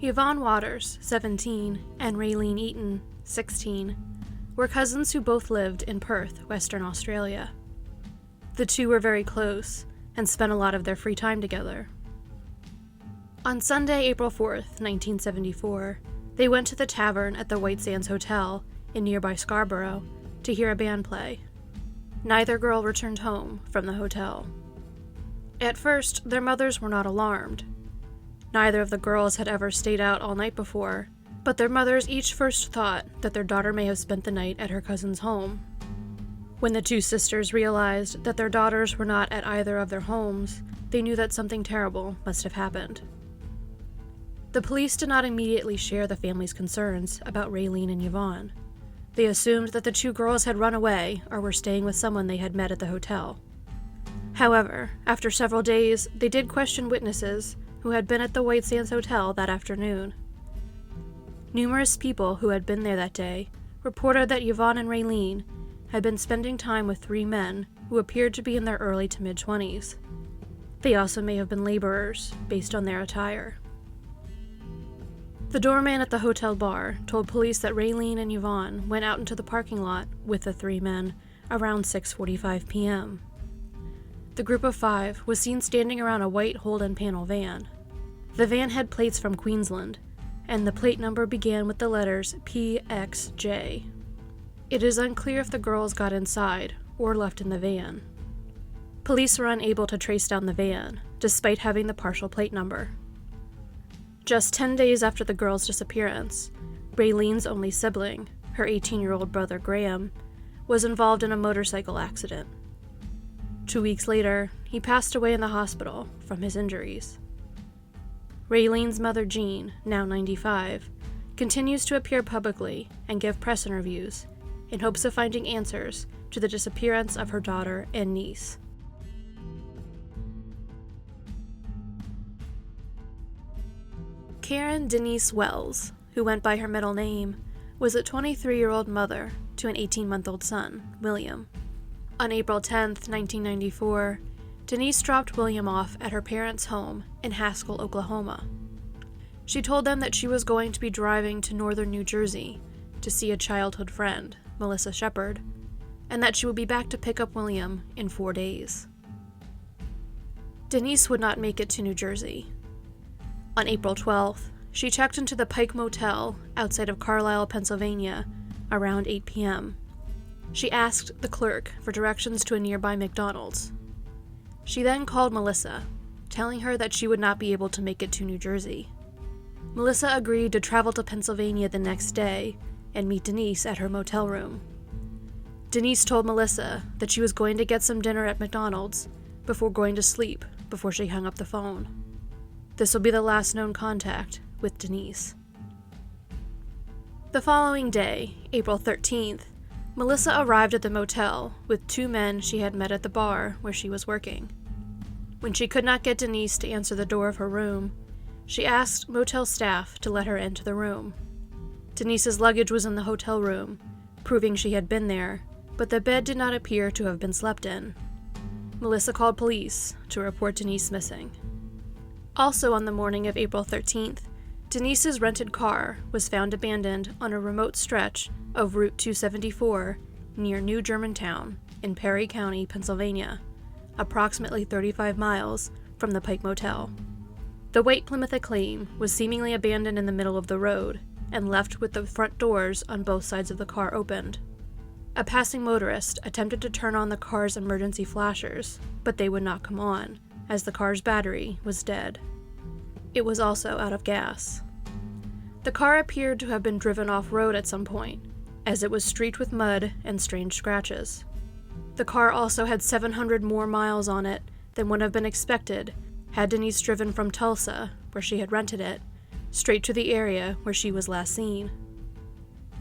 Yvonne Waters, 17, and Raelene Eaton, 16, were cousins who both lived in Perth, Western Australia. The two were very close and spent a lot of their free time together. On Sunday, April 4th, 1974, they went to the tavern at the White Sands Hotel in nearby Scarborough to hear a band play. Neither girl returned home from the hotel. At first, their mothers were not alarmed. Neither of the girls had ever stayed out all night before, but their mothers each first thought that their daughter may have spent the night at her cousin's home. When the two sisters realized that their daughters were not at either of their homes, they knew that something terrible must have happened. The police did not immediately share the family's concerns about Raelene and Yvonne. They assumed that the two girls had run away or were staying with someone they had met at the hotel. However, after several days, they did question witnesses who had been at the White Sands Hotel that afternoon. Numerous people who had been there that day reported that Yvonne and Raelene had been spending time with three men who appeared to be in their early to mid-20s. They also may have been laborers, based on their attire. The doorman at the hotel bar told police that Raelene and Yvonne went out into the parking lot with the three men around 6:45 p.m. The group of five was seen standing around a white Holden panel van. The van had plates from Queensland, and the plate number began with the letters PXJ. It is unclear if the girls got inside or left in the van. Police were unable to trace down the van, despite having the partial plate number. Just 10 days after the girls' disappearance, Raelene's only sibling, her 18-year-old brother Graham, was involved in a motorcycle accident. 2 weeks later, he passed away in the hospital from his injuries. Raelene's mother Jean, now 95, continues to appear publicly and give press interviews in hopes of finding answers to the disappearance of her daughter and niece. Karen Denise Wells, who went by her middle name, was a 23-year-old mother to an 18-month-old son, William. On April 10, 1994, Denise dropped William off at her parents' home in Haskell, Oklahoma. She told them that she was going to be driving to northern New Jersey to see a childhood friend, Melissa Shepard, and that she would be back to pick up William in 4 days. Denise would not make it to New Jersey. On April 12th, she checked into the Pike Motel outside of Carlisle, Pennsylvania, around 8 p.m. She asked the clerk for directions to a nearby McDonald's. She then called Melissa, telling her that she would not be able to make it to New Jersey. Melissa agreed to travel to Pennsylvania the next day and meet Denise at her motel room. Denise told Melissa that she was going to get some dinner at McDonald's before going to sleep before she hung up the phone. This will be the last known contact with Denise. The following day, April 13th, Melissa arrived at the motel with two men she had met at the bar where she was working. When she could not get Denise to answer the door of her room, she asked motel staff to let her into the room. Denise's luggage was in the hotel room, proving she had been there, but the bed did not appear to have been slept in. Melissa called police to report Denise missing. Also on the morning of April 13th, Denise's rented car was found abandoned on a remote stretch of Route 274 near New Germantown in Perry County, Pennsylvania, approximately 35 miles from the Pike Motel. The white Plymouth Acclaim was seemingly abandoned in the middle of the road and left with the front doors on both sides of the car opened. A passing motorist attempted to turn on the car's emergency flashers, but they would not come on, as the car's battery was dead. It was also out of gas. The car appeared to have been driven off-road at some point, as it was streaked with mud and strange scratches. The car also had 700 more miles on it than would have been expected had Denise driven from Tulsa, where she had rented it, straight to the area where she was last seen.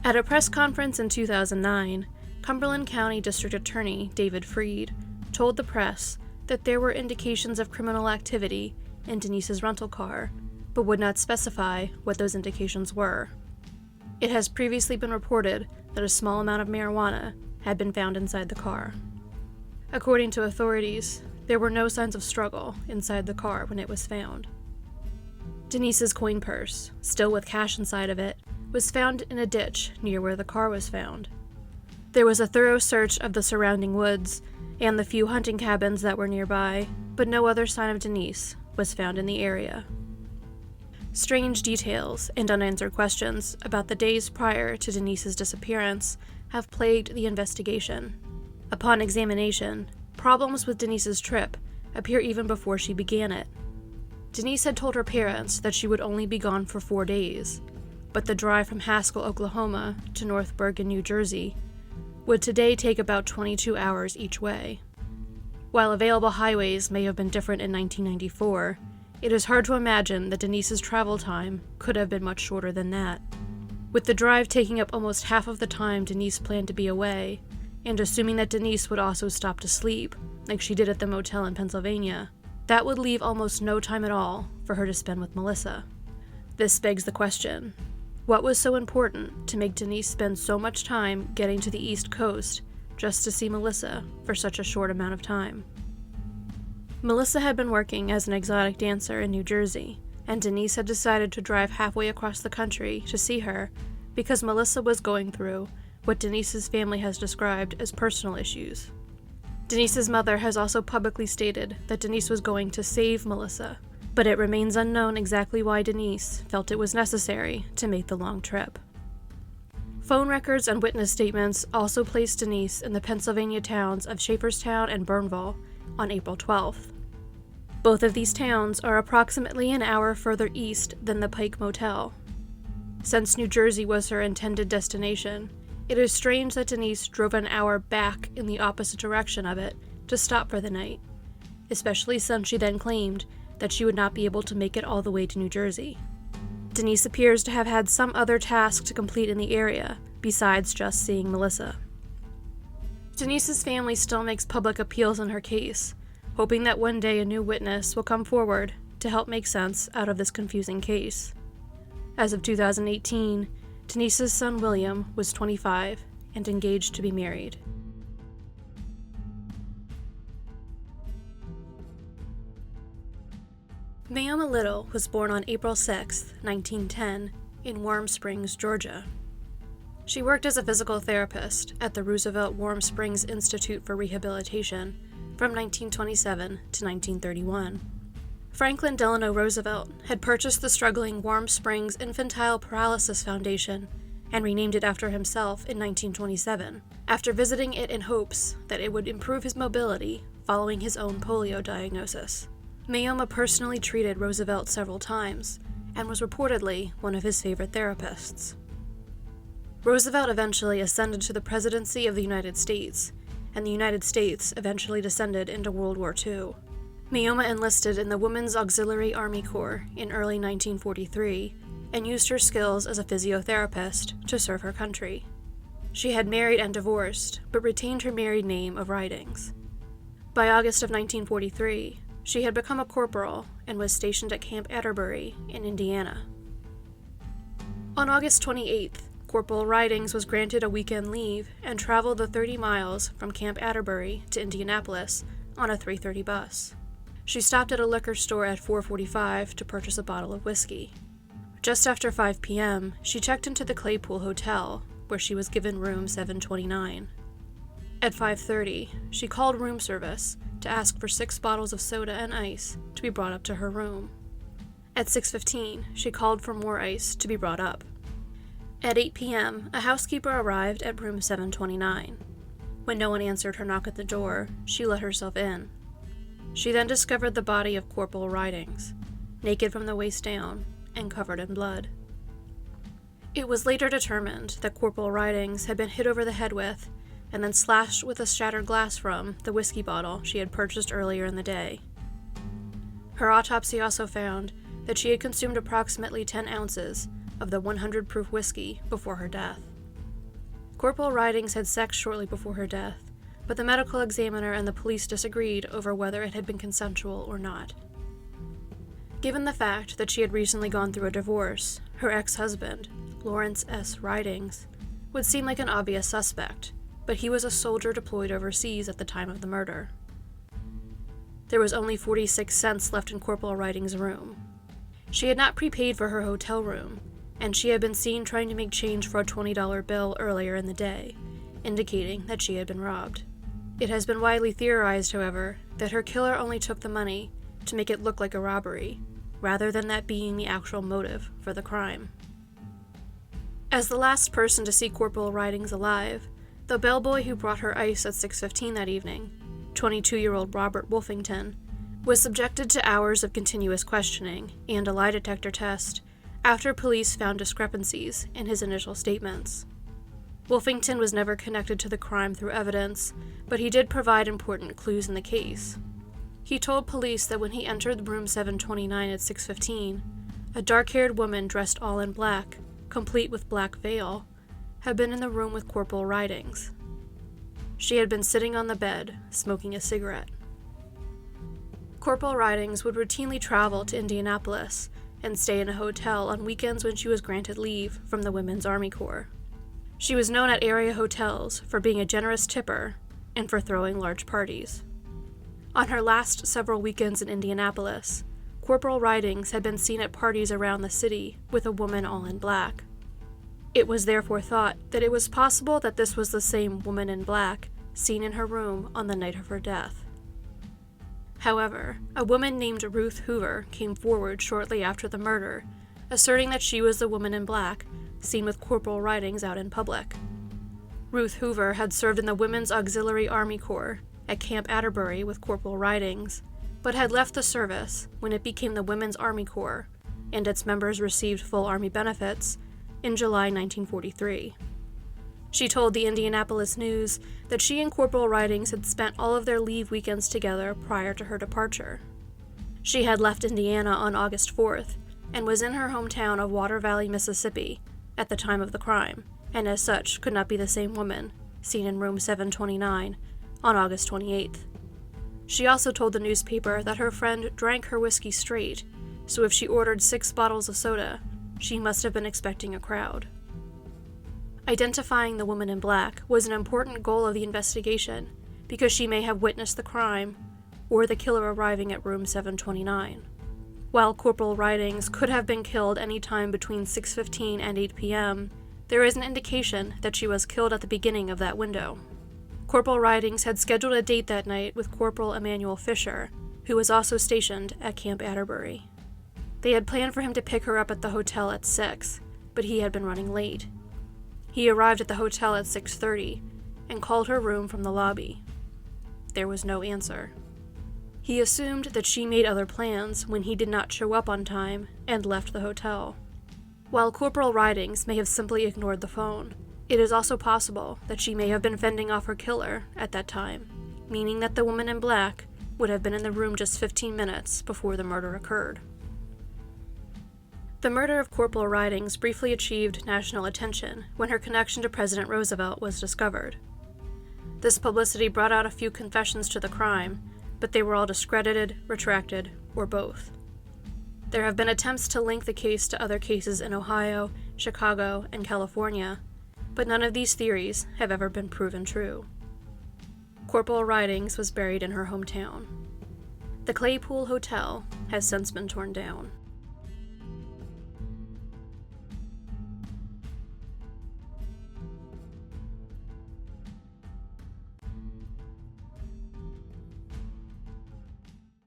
At a press conference in 2009, Cumberland County District Attorney David Freed told the press that there were indications of criminal activity in Denise's rental car, but would not specify what those indications were. It has previously been reported that a small amount of marijuana had been found inside the car. According to authorities, there were no signs of struggle inside the car when it was found. Denise's coin purse, still with cash inside of it, was found in a ditch near where the car was found. There was a thorough search of the surrounding woods and the few hunting cabins that were nearby, but no other sign of Denise was found in the area. Strange details and unanswered questions about the days prior to Denise's disappearance have plagued the investigation. Upon examination, problems with Denise's trip appear even before she began it. Denise had told her parents that she would only be gone for 4 days, but the drive from Haskell, Oklahoma to North Bergen, New Jersey, would today take about 22 hours each way. While available highways may have been different in 1994, it is hard to imagine that Denise's travel time could have been much shorter than that. With the drive taking up almost half of the time Denise planned to be away, and assuming that Denise would also stop to sleep, like she did at the motel in Pennsylvania, that would leave almost no time at all for her to spend with Melissa. This begs the question, what was so important to make Denise spend so much time getting to the East Coast just to see Melissa for such a short amount of time? Melissa had been working as an exotic dancer in New Jersey, and Denise had decided to drive halfway across the country to see her because Melissa was going through what Denise's family has described as personal issues. Denise's mother has also publicly stated that Denise was going to save Melissa, but it remains unknown exactly why Denise felt it was necessary to make the long trip. Phone records and witness statements also placed Denise in the Pennsylvania towns of Schaefferstown and Bernville on April 12th. Both of these towns are approximately an hour further east than the Pike Motel. Since New Jersey was her intended destination, it is strange that Denise drove an hour back in the opposite direction of it to stop for the night, especially since she then claimed that she would not be able to make it all the way to New Jersey. Denise appears to have had some other task to complete in the area, besides just seeing Melissa. Denise's family still makes public appeals in her case, hoping that one day a new witness will come forward to help make sense out of this confusing case. As of 2018, Denise's son William was 25 and engaged to be married. Maoma Little was born on April 6, 1910, in Warm Springs, Georgia. She worked as a physical therapist at the Roosevelt Warm Springs Institute for Rehabilitation from 1927 to 1931. Franklin Delano Roosevelt had purchased the struggling Warm Springs Infantile Paralysis Foundation and renamed it after himself in 1927, after visiting it in hopes that it would improve his mobility following his own polio diagnosis. Maoma personally treated Roosevelt several times and was reportedly one of his favorite therapists. Roosevelt eventually ascended to the presidency of the United States, and the United States eventually descended into World War II. Maoma enlisted in the Women's Auxiliary Army Corps in early 1943 and used her skills as a physiotherapist to serve her country. She had married and divorced, but retained her married name of Ridings. By August of 1943, she had become a corporal and was stationed at Camp Atterbury in Indiana. On August 28th, Corporal Ridings was granted a weekend leave and traveled the 30 miles from Camp Atterbury to Indianapolis on a 3:30 bus. She stopped at a liquor store at 4:45 to purchase a bottle of whiskey. Just after 5 p.m., she checked into the Claypool Hotel, where she was given room 729. At 5:30, she called room service to ask for 6 bottles of soda and ice to be brought up to her room. At 6:15, she called for more ice to be brought up. At 8 p.m., a housekeeper arrived at room 729. When no one answered her knock at the door, she let herself in. She then discovered the body of Corporal Ridings, naked from the waist down and covered in blood. It was later determined that Corporal Ridings had been hit over the head with and then slashed with a shattered glass from the whiskey bottle she had purchased earlier in the day. Her autopsy also found that she had consumed approximately 10 ounces of the 100 proof whiskey before her death. Corporal Ridings had sex shortly before her death, but the medical examiner and the police disagreed over whether it had been consensual or not. Given the fact that she had recently gone through a divorce, her ex-husband, Lawrence S. Ridings, would seem like an obvious suspect, but he was a soldier deployed overseas at the time of the murder. There was only 46 cents left in Corporal Ridings' room. She had not prepaid for her hotel room, and she had been seen trying to make change for a $20 bill earlier in the day, indicating that she had been robbed. It has been widely theorized, however, that her killer only took the money to make it look like a robbery, rather than that being the actual motive for the crime. As the last person to see Corporal Ridings alive, the bellboy who brought her ice at 6:15 that evening, 22-year-old Robert Wolfington, was subjected to hours of continuous questioning and a lie detector test after police found discrepancies in his initial statements. Wolfington was never connected to the crime through evidence, but he did provide important clues in the case. He told police that when he entered room 729 at 6:15, a dark-haired woman dressed all in black, complete with black veil, had been in the room with Corporal Ridings. She had been sitting on the bed, smoking a cigarette. Corporal Ridings would routinely travel to Indianapolis and stay in a hotel on weekends when she was granted leave from the Women's Army Corps. She was known at area hotels for being a generous tipper and for throwing large parties. On her last several weekends in Indianapolis, Corporal Ridings had been seen at parties around the city with a woman all in black. It was therefore thought that it was possible that this was the same woman in black seen in her room on the night of her death. However, a woman named Ruth Hoover came forward shortly after the murder, asserting that she was the woman in black seen with Corporal Ridings out in public. Ruth Hoover had served in the Women's Auxiliary Army Corps at Camp Atterbury with Corporal Ridings, but had left the service when it became the Women's Army Corps, and its members received full Army benefits in July 1943. She told the Indianapolis News that she and Corporal Ridings had spent all of their leave weekends together prior to her departure. She had left Indiana on August 4th and was in her hometown of Water Valley, Mississippi, at the time of the crime, and as such could not be the same woman seen in room 729 on August 28th. She also told the newspaper that her friend drank her whiskey straight, so if she ordered 6 bottles of soda, she must have been expecting a crowd. Identifying the woman in black was an important goal of the investigation because she may have witnessed the crime or the killer arriving at room 729. While Corporal Ridings could have been killed any time between 6:15 and 8 p.m., there is an indication that she was killed at the beginning of that window. Corporal Ridings had scheduled a date that night with Corporal Emmanuel Fisher, who was also stationed at Camp Atterbury. They had planned for him to pick her up at the hotel at 6, but he had been running late. He arrived at the hotel at 6:30 and called her room from the lobby. There was no answer. He assumed that she made other plans when he did not show up on time and left the hotel. While Corporal Ridings may have simply ignored the phone, it is also possible that she may have been fending off her killer at that time, meaning that the woman in black would have been in the room just 15 minutes before the murder occurred. The murder of Corporal Ridings briefly achieved national attention when her connection to President Roosevelt was discovered. This publicity brought out a few confessions to the crime, but they were all discredited, retracted, or both. There have been attempts to link the case to other cases in Ohio, Chicago, and California, but none of these theories have ever been proven true. Corporal Ridings was buried in her hometown. The Claypool Hotel has since been torn down.